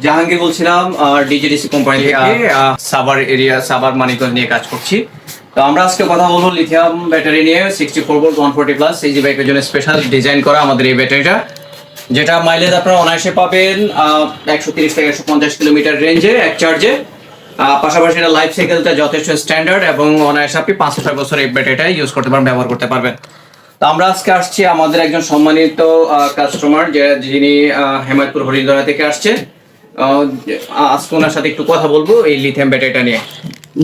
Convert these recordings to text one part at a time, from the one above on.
জাহাঙ্গীর বলছিলাম DGDC company থেকে সাভার মানিকগঞ্জ নিয়ে কাজ করছি। তো আমরা আজকে কথা বলবো লিথিয়াম ব্যাটারি নিয়ে 64 ভোল্ট 140 প্লাস এই যে বাইকের জন্য স্পেশাল ডিজাইন করা আমাদের এই ব্যাটারিটা, যেটা মাইলেজ আপনারা অনায়াসে পাবেন 130 থেকে 150 কিলোমিটার রেঞ্জে এক চার্জে। পাশাপাশি এটা লাইফ সাইকেলটা যথেষ্ট স্ট্যান্ডার্ড এবং অনায়াসে আপনি 5-6 বছর এই ব্যাটারিটা ইউজ করতে পারবেন, ব্যবহার করতে পারবেন। তো আমরা আজকে আসছি আমাদের একজন সম্মানিত কাস্টমার যিনি হেমায়তপুর হরিণদরা থেকে আসছে। আজকে ওনার সাথে একটু কথা বলবো এই লিথিয়াম ব্যাটারিটা নিয়ে।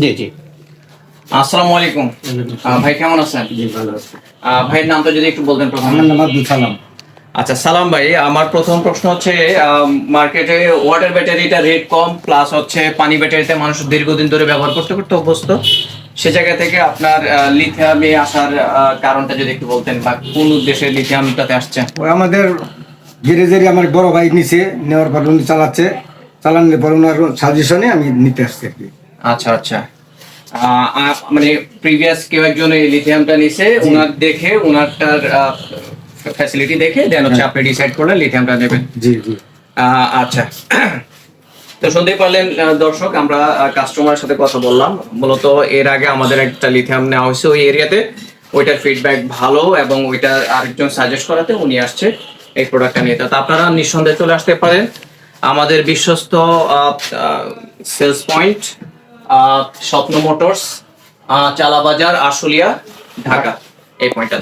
জি জি। আসসালামু আলাইকুম ভাই, কেমন আছেন? জি ভালো আছি। ভাইয়ের নামটা যদি একটু বলতেন প্রথমে। আমার নাম আব্দুল সালাম। আচ্ছা সালাম ভাই, আমার প্রথম প্রশ্ন হচ্ছে মার্কেটে ওয়াটার ব্যাটারিটা রেট কম, প্লাস হচ্ছে পানি ব্যাটারিতে মানুষ দীর্ঘদিন ধরে ব্যবহার করতে করতে অভ্যস্ত। সে জায়গা থেকে আপনার লিথিয়ামে আসার কারণটা যদি একটু বলতেন, বা কোন উদ্দেশ্যে লিথিয়ামটাতে আসছেন? ওই আমাদের গ্যারেজের আমার বড় ভাই নিচে নেওয়ার পর উনি চালানোর পর ওনার সাজেশনে আমি নিতে আসছি আর কি। আচ্ছা আচ্ছা, মানে প্রিভিয়াস কেউ একজন এই লিথিয়ামটা নিছে, ওনার দেখে ওনারটার ফ্যাসিলিটি দেখে দেন হচ্ছে আপনি ডিসাইড করলেন লিথিয়ামটা নেবেন। জি জি। আচ্ছা, তো শুনতেই পারলেন দর্শক, আমরা কাস্টমারের সাথে কথা বললাম। মূলত এর আগে আমাদের একটা লিথিয়াম নেওয়া হয়েছে ওই এরিয়াতে, ওইটার ফিডব্যাক ভালো এবং ওইটা আরেকজন সাজেস্ট করাতে উনি আসছে এই প্রোডাক্টটা নিয়ে। তো আপনারা নিঃসন্দেহে চলে আসতে পারেন আমাদের বিশ্বস্ত সেলস পয়েন্ট স্বপ্ন মোটরস, চালাবাজার, আশুলিয়া, ঢাকা, এই পয়েন্টটা।